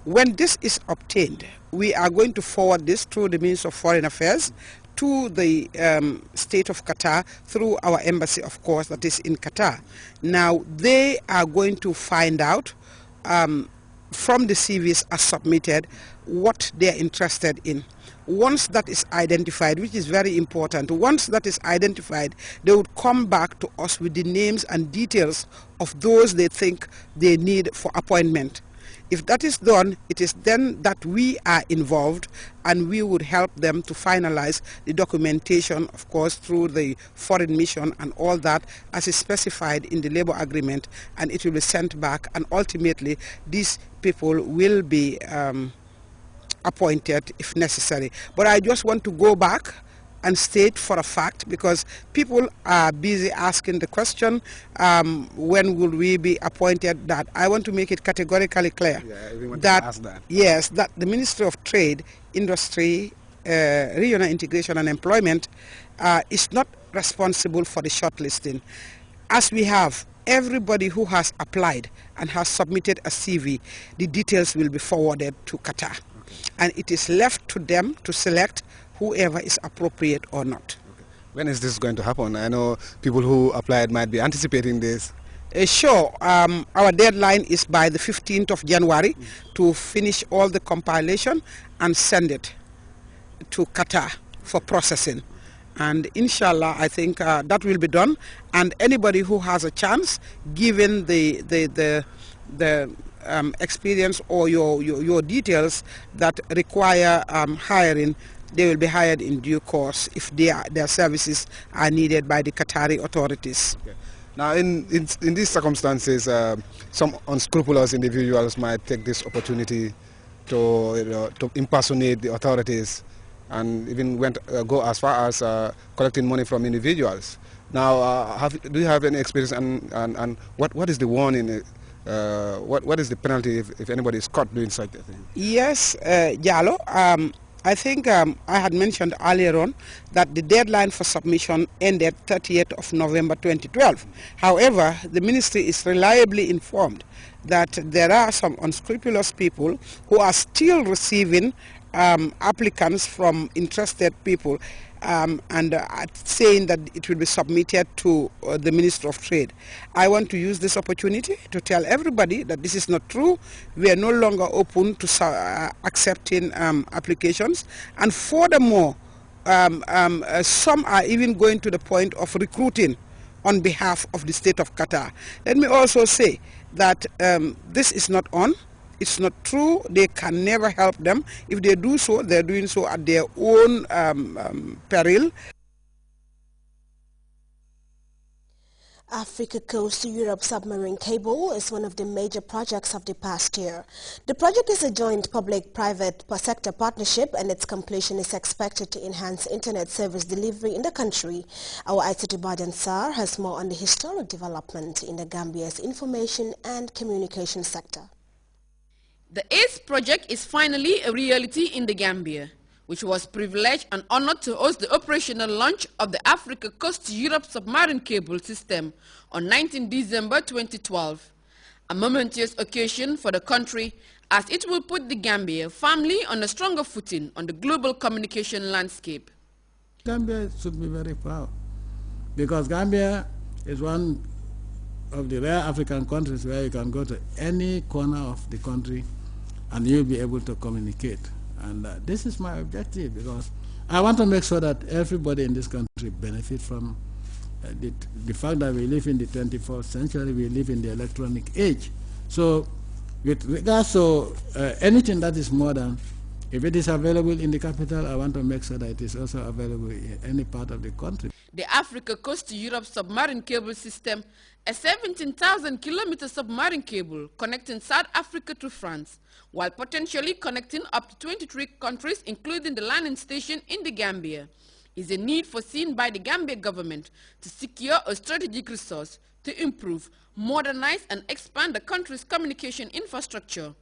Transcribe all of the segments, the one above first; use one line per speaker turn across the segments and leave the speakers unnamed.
When this is obtained, we are going to forward this through the Ministry of Foreign Affairs to the state of Qatar through our embassy, of course, that is in Qatar. Now, they are going to find out from the CVs as submitted what they are interested in. Once that is identified, which is very important, once that is identified, they would come back to us with the names and details of those they think they need for appointment. If that is done, it is then that we are involved and we would help them to finalize the documentation, of course, through the foreign mission and all that as is specified in the labor agreement, and it will be sent back, and ultimately these people will be appointed if necessary. But I just want to go back and state for a fact, because people are busy asking the question, when will we be appointed, that I want to make it categorically clear that, yes, that the Ministry of Trade, Industry, Regional Integration and Employment is not responsible for the shortlisting. As we have everybody who has applied and has submitted a CV, the details will be forwarded to Qatar. And it is left to them to select whoever is appropriate or not.
Okay. When is this going to happen? I know people who applied might be anticipating this.
Sure. Our deadline is by the 15th of January to finish all the compilation and send it to Qatar for processing. And inshallah, I think that will be done. And anybody who has a chance, given the experience or your details that require hiring, they will be hired in due course if their services are needed by the Qatari authorities.
Okay. Now, in these circumstances, some unscrupulous individuals might take this opportunity to impersonate the authorities, and even go as far as collecting money from individuals. Now, do you have any experience, and what is the warning? What is the penalty if anybody is caught doing such a thing?
Yes, Jalo. I think I had mentioned earlier on that the deadline for submission ended 30th of November 2012. However, the ministry is reliably informed that there are some unscrupulous people who are still receiving applicants from interested people and saying that it will be submitted to the Minister of Trade. I want to use this opportunity to tell everybody that this is not true. We are no longer open to accepting applications, and furthermore, some are even going to the point of recruiting on behalf of the state of Qatar. Let me also say that this is not on. It's not true. They can never help them. If they do so, they're doing so at their own peril.
Africa Coast to Europe submarine cable is one of the major projects of the past year. The project is a joint public-private sector partnership, and its completion is expected to enhance internet service delivery in the country. Our Aissatou Badian Sarr has more on the historic development in the Gambia's information and communication sector.
The ACE project is finally a reality in the Gambia, which was privileged and honored to host the operational launch of the Africa Coast to Europe submarine cable system on 19 December 2012. A momentous occasion for the country, as it will put the Gambia firmly on a stronger footing on the global communication landscape.
Gambia should be very proud, because Gambia is one of the rare African countries where you can go to any corner of the country and you'll be able to communicate. And this is my objective, because I want to make sure that everybody in this country benefit from the fact that we live in the 21st century, we live in the electronic age. So with regards to anything that is modern, if it is available in the capital, I want to make sure that it is also available in any part of the country.
The Africa Coast to Europe submarine cable system, a 17,000-kilometer submarine cable connecting South Africa to France, while potentially connecting up to 23 countries, including the landing station in the Gambia, is a need foreseen by the Gambia government to secure a strategic resource to improve, modernize and expand the country's communication infrastructure,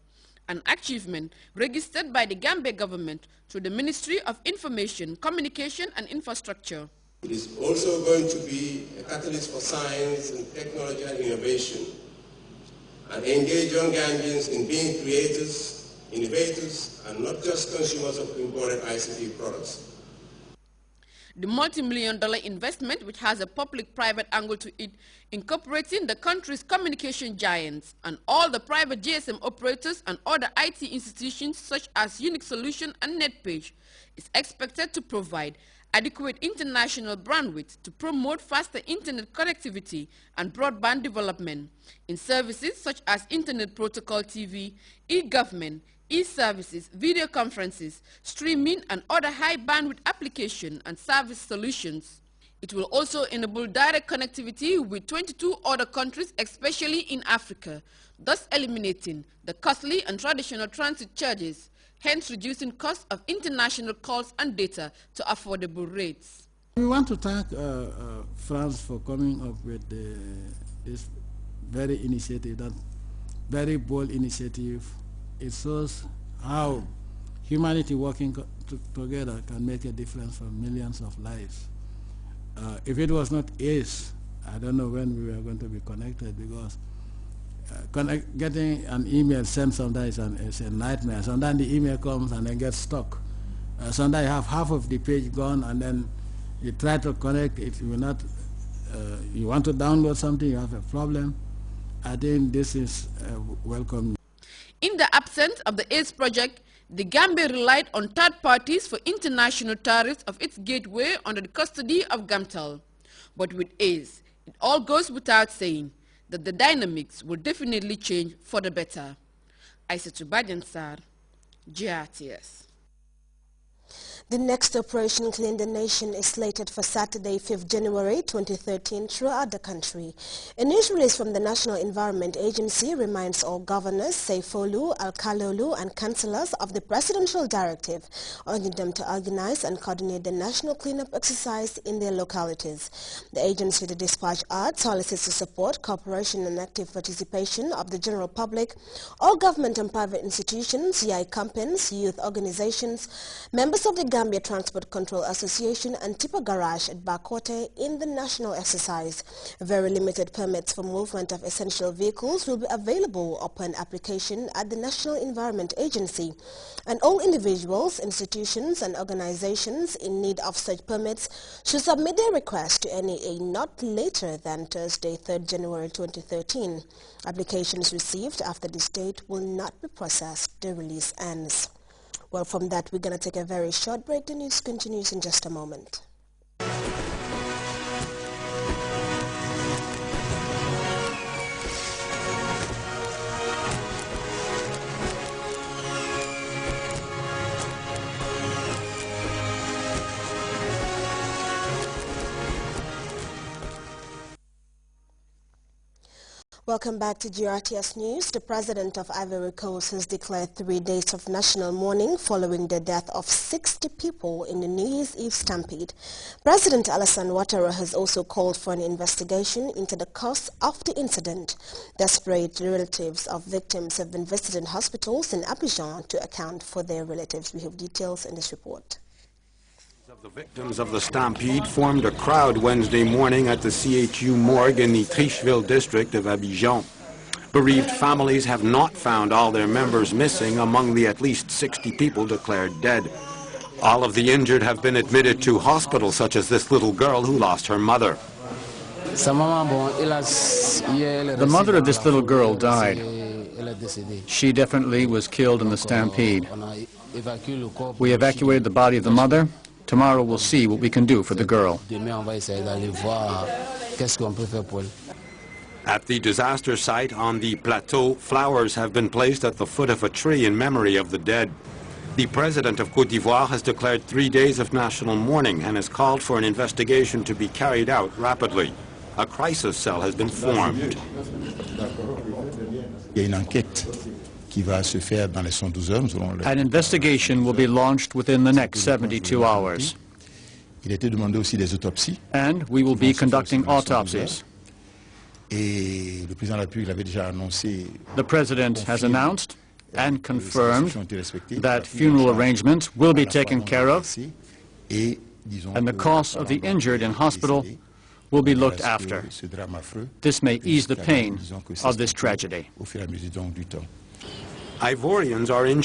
an achievement registered by the Gambia government through the Ministry of Information, Communication and Infrastructure.
It is also going to be a catalyst for science and technology and innovation, and engage young Gambians in being creators, innovators, and not just consumers of imported ICT products.
The multi-million-dollar investment, which has a public-private angle to it, incorporating the country's communication giants and all the private GSM operators and other IT institutions such as Unix Solution and NetPage, is expected to provide adequate international bandwidth to promote faster internet connectivity and broadband development in services such as Internet Protocol TV, e-government, e-services, video conferences, streaming, and other high-bandwidth application and service solutions. It will also enable direct connectivity with 22 other countries, especially in Africa, thus eliminating the costly and traditional transit charges, hence reducing costs of international calls and data to affordable rates.
We want to thank France for coming up with this very initiative, that very bold initiative. It shows how humanity working together can make a difference for millions of lives. If it was not ACE, I don't know when we were going to be connected, because getting an email sent sometimes is a nightmare. Sometimes the email comes and then gets stuck. Sometimes you have half of the page gone, and then you try to connect, it will not, you want to download something, you have a problem. I think this is welcome.
In the absence of the ACE project, the Gambia relied on third parties for international tariffs of its gateway under the custody of Gamtel. But with ACE, it all goes without saying that the dynamics will definitely change for the better. Aissatou Badian Sarr, Grts.
The next Operation Clean the Nation is slated for Saturday, 5th January 2013 throughout the country. A news release from the National Environment Agency reminds all governors, Seifolu, Alkalolu and councillors of the presidential directive, urging them to organize and coordinate the national cleanup exercise in their localities. The agency, the dispatch art, solicits to support cooperation and active participation of the general public, all government and private institutions, YI campaigns, youth organizations, members of the Gambia Transport Control Association and Tipper Garage at Bakote in the national exercise. Very limited permits for movement of essential vehicles will be available upon application at the National Environment Agency, and all individuals, institutions and organizations in need of such permits should submit their request to NEA not later than Thursday, 3rd January 2013. Applications received after this date will not be processed. The release ends. Well, from that, we're going to take a very short break. The news continues in just a moment. Welcome back to GRTS News. The President of Ivory Coast has declared 3 days of national mourning following the death of 60 people in the New Year's Eve stampede. President Alassane Ouattara has also called for an investigation into the cause of the incident. Desperate relatives of victims have been visiting hospitals in Abidjan to account for their relatives. We have details in this report.
The victims of the stampede formed a crowd Wednesday morning at the CHU morgue in the Tricheville district of Abidjan. Bereaved families have not found all their members missing among the at least 60 people declared dead. All of the injured have been admitted to hospitals, such as this little girl who lost her mother.
The mother of this little girl died. She definitely was killed in the stampede. We evacuated the body of the mother. Tomorrow we'll see what we can do for the girl.
At the disaster site on the plateau, flowers have been placed at the foot of a tree in memory of the dead. The President of Côte d'Ivoire has declared 3 days of national mourning and has called for an investigation to be carried out rapidly. A crisis cell has been formed.
An investigation will be launched within the next 72 hours. And we will be conducting autopsies. The President has announced and confirmed that funeral arrangements will be taken care of, and the costs of the injured in hospital will be looked after. This may ease the pain of this tragedy.
Ivorians are in